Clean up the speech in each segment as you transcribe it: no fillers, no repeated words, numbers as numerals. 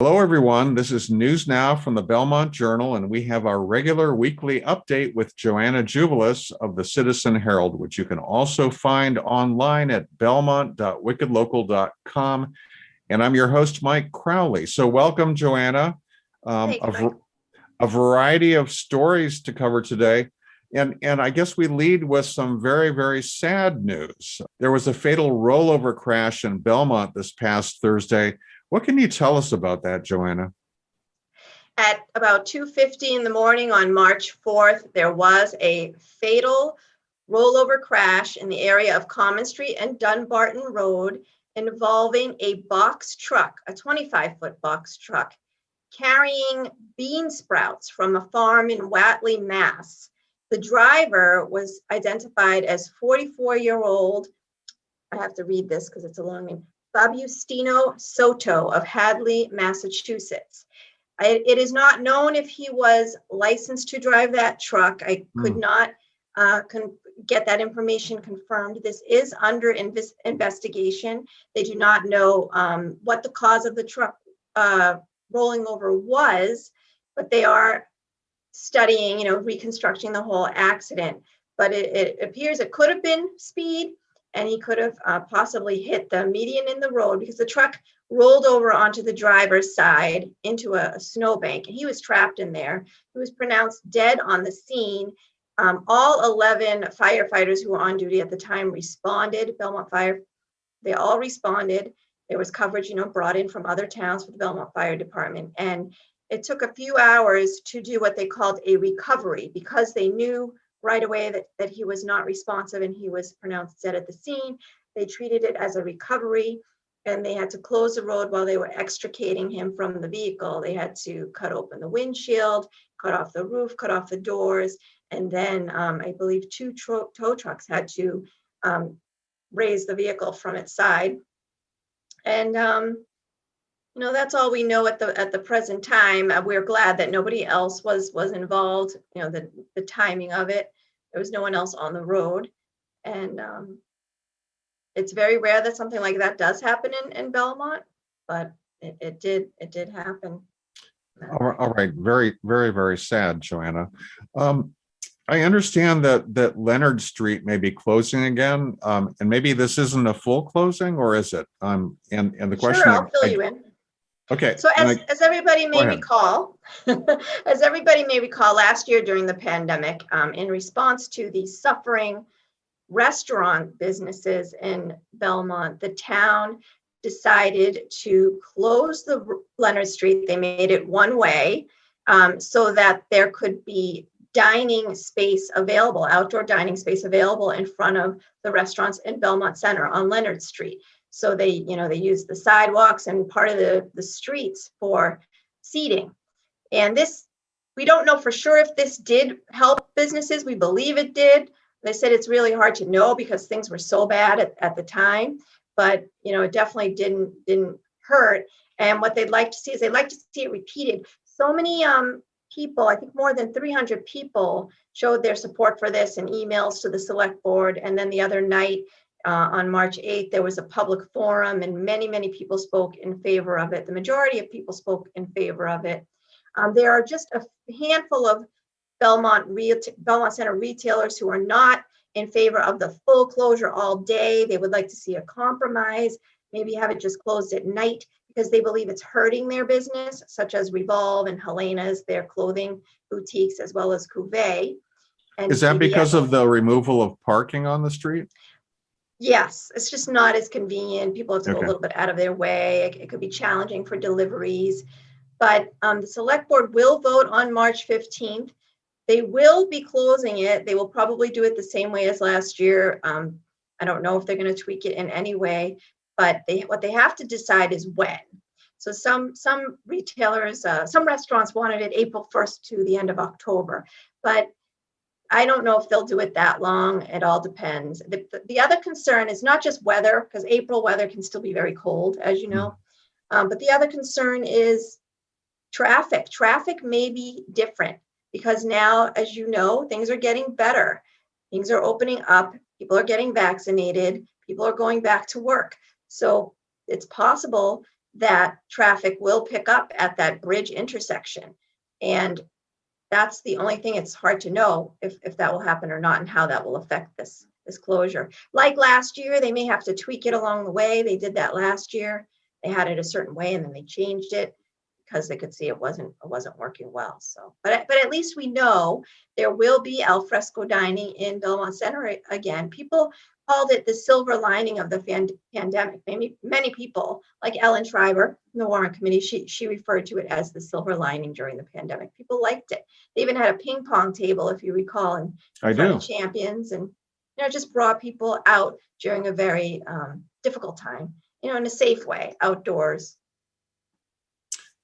Hello, everyone. This is News Now from the Belmont Journal, and we have our regular weekly update with Joanna Tzouvelis of the Citizen-Herald, which you can also find online at belmont.wickedlocal.com. And I'm your host, Mike Crowley. So welcome, Joanna. Thanks, Mike. A variety of stories to cover today. And I guess we lead with some very, very sad news. There was a fatal rollover crash in Belmont this past Thursday. What can you tell us about that, Joanna? At about 2:50 in the morning on March 4th, there was a fatal rollover crash in the area of Common Street and Dunbarton Road involving a box truck, a 25-foot box truck, carrying bean sprouts from a farm in Whately, Mass. The driver was identified as 44-year-old, I have to read this because it's a long name, Faustino Soto of Hadley, Massachusetts. It is not known if he was licensed to drive that truck. I could not get that information confirmed. This is under investigation. They do not know what the cause of the truck rolling over was, but they are studying, reconstructing the whole accident. But it appears it could have been speed, and he could have possibly hit the median in the road because the truck rolled over onto the driver's side into a snowbank, and he was trapped in there. He was pronounced dead on the scene. All 11 firefighters who were on duty at the time responded. Belmont Fire, they all responded. There was coverage, brought in from other towns for the Belmont Fire Department. And it took a few hours to do what they called a recovery because they knew right away that he was not responsive and he was pronounced dead at the scene. They treated it as a recovery, and they had to close the road while they were extricating him from the vehicle. They had to cut open the windshield, cut off the roof, cut off the doors, and then I believe 2 tow trucks had to raise the vehicle from its side. And that's all we know at the present time. We're glad that nobody else was involved. The timing of it, there was no one else on the road, and it's very rare that something like that does happen in Belmont, but it did happen. All right. Very, very, very sad, Joanna. I understand that Leonard Street may be closing again, and maybe this isn't a full closing, or is it? And the question. Sure, I'll fill you in. Okay. So as everybody may recall, last year during the pandemic, in response to the suffering restaurant businesses in Belmont, the town decided to close the Leonard Street. They made it one way so that there could be dining space available, outdoor dining space available in front of the restaurants in Belmont Center on Leonard Street. So they used the sidewalks and part of the streets for seating. And this, we don't know for sure if this did help businesses. We believe it did. They said it's really hard to know because things were so bad at the time, but it definitely didn't hurt. And what they'd like to see is they'd like to see it repeated. So many people, I think more than 300 people showed their support for this in emails to the select board. And then the other night, on March 8th, there was a public forum and many, many people spoke in favor of it. The majority of people spoke in favor of it. There are just a handful of Belmont Center retailers who are not in favor of the full closure all day. They would like to see a compromise, maybe have it just closed at night because they believe it's hurting their business, such as Revolve and Helena's, their clothing boutiques, as well as Cuvée. And is that because of the removal of parking on the street? Yes, it's just not as convenient. People have to go a little bit out of their way. It could be challenging for deliveries. But the select board will vote on March 15th. They will be closing it. They will probably do it the same way as last year. I don't know if they're going to tweak it in any way, but what they have to decide is when. So some retailers, some restaurants wanted it April 1st to the end of October, but I don't know if they'll do it that long. It all depends. The other concern is not just weather, because April weather can still be very cold, as you know. But the other concern is traffic. Traffic may be different because now, as you know, things are getting better. Things are opening up. People are getting vaccinated. People are going back to work. So it's possible that traffic will pick up at that bridge intersection. And that's the only thing. It's hard to know if that will happen or not and how that will affect this closure. Like last year, they may have to tweak it along the way. They did that last year. They had it a certain way and then they changed it because they could see it wasn't working well. So, but at least we know there will be al fresco dining in Belmont Center again. People called it the silver lining of the pandemic. Many people, like Ellen Schreiber, the Warren Committee, she referred to it as the silver lining during the pandemic. People liked it. They even had a ping pong table, if you recall, in front of Champions, and just brought people out during a very difficult time, in a safe way, outdoors.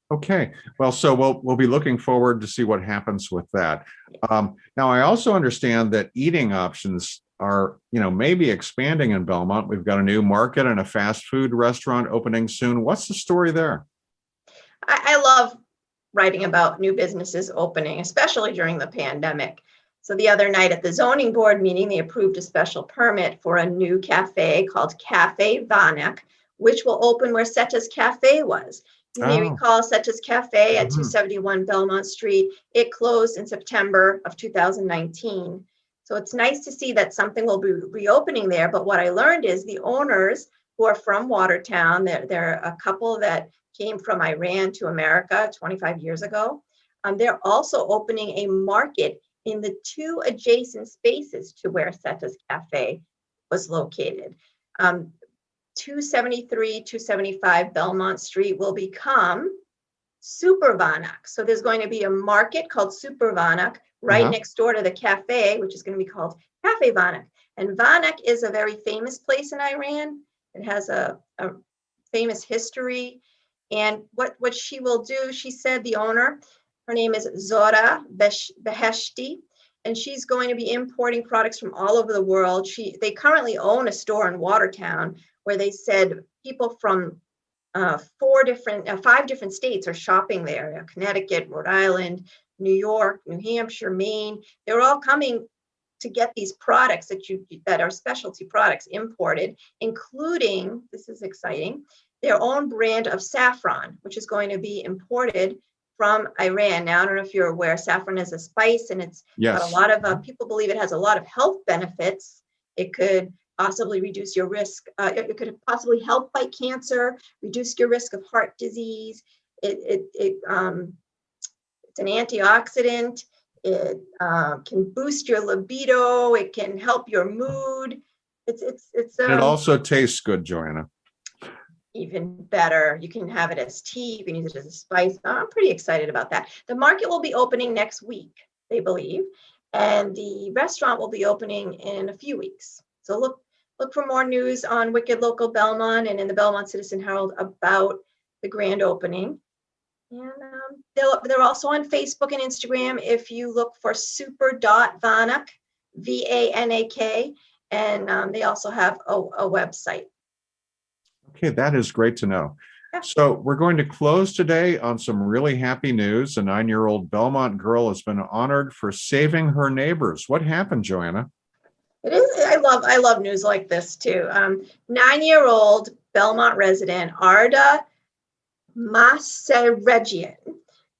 Okay, well, so we'll be looking forward to see what happens with that. Now, I also understand that eating options are, maybe expanding in Belmont. We've got a new market and a fast food restaurant opening soon. What's the story there? I love writing about new businesses opening, especially during the pandemic. So the other night at the zoning board meeting, they approved a special permit for a new cafe called Cafe Vanek, which will open where Seta's Cafe was. You may recall Seta's Cafe at 271 Belmont Street. It closed in September of 2019. So it's nice to see that something will be reopening there. But what I learned is the owners, who are from Watertown, they're a couple that came from Iran to America 25 years ago. They're also opening a market in the two adjacent spaces to where Seta's Cafe was located. 273, 275 Belmont Street will become Super Vanak. So there's going to be a market called Super Vanak right next door to the cafe, which is going to be called Cafe Vanak. And Vanak is a very famous place in Iran. It has a famous history. And what she will do, she said, the owner, her name is Zora Beheshti, and she's going to be importing products from all over the world. They currently own a store in Watertown where they said people from 5 different states are shopping there: Connecticut, Rhode Island, New York, New Hampshire, Maine. They're all coming to get these products that are specialty products imported, including, this is exciting, their own brand of saffron, which is going to be imported from Iran. Now, I don't know if you're aware, saffron is a spice, and it's got a lot of, people believe it has a lot of health benefits. It could possibly reduce your risk. It could possibly help fight cancer, reduce your risk of heart disease. It's an antioxidant. It can boost your libido. It can help your mood. It also tastes good, Joanna. Even better. You can have it as tea. You can use it as a spice. I'm pretty excited about that. The market will be opening next week, they believe, and the restaurant will be opening in a few weeks. So look for more news on Wicked Local Belmont and in the Belmont Citizen-Herald about the grand opening. And they're also on Facebook and Instagram if you look for super.vanak, VANAK, and they also have a website. Okay, that is great to know. So we're going to close today on some really happy news. A 9-year-old Belmont girl has been honored for saving her neighbors. What happened, Joanna? It is. I love news like this too. 9-year-old Belmont resident Arda Maseregian.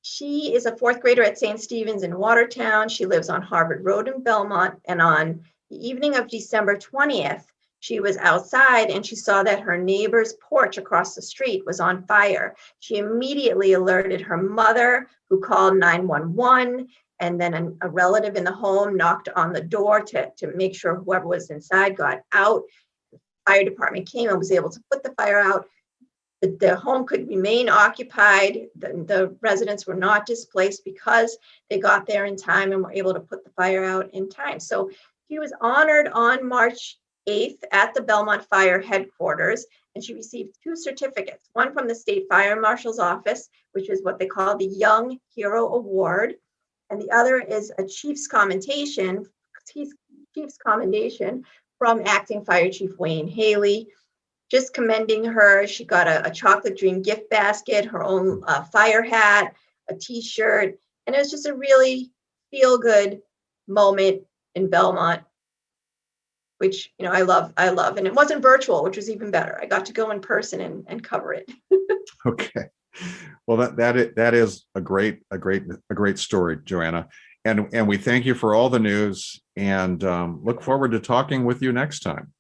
She is a 4th grader at St. Stephen's in Watertown. She lives on Harvard Road in Belmont. And on the evening of December 20th, she was outside and she saw that her neighbor's porch across the street was on fire. She immediately alerted her mother, who called 911, and then a relative in the home knocked on the door to make sure whoever was inside got out. The fire department came and was able to put the fire out. The home could remain occupied. The residents were not displaced because they got there in time and were able to put the fire out in time. So she was honored on March 8th at the Belmont Fire headquarters, and she received 2 certificates, one from the State Fire Marshal's office, which is what they call the Young Hero Award, and the other is a Chief's Commendation from Acting Fire Chief Wayne Haley, just commending her. She got a chocolate dream gift basket, her own fire hat, a t-shirt, and it was just a really feel-good moment in Belmont. which, I love. And it wasn't virtual, which was even better. I got to go in person and cover it. Okay. Well, that is a great story, Joanna. And we thank you for all the news and look forward to talking with you next time.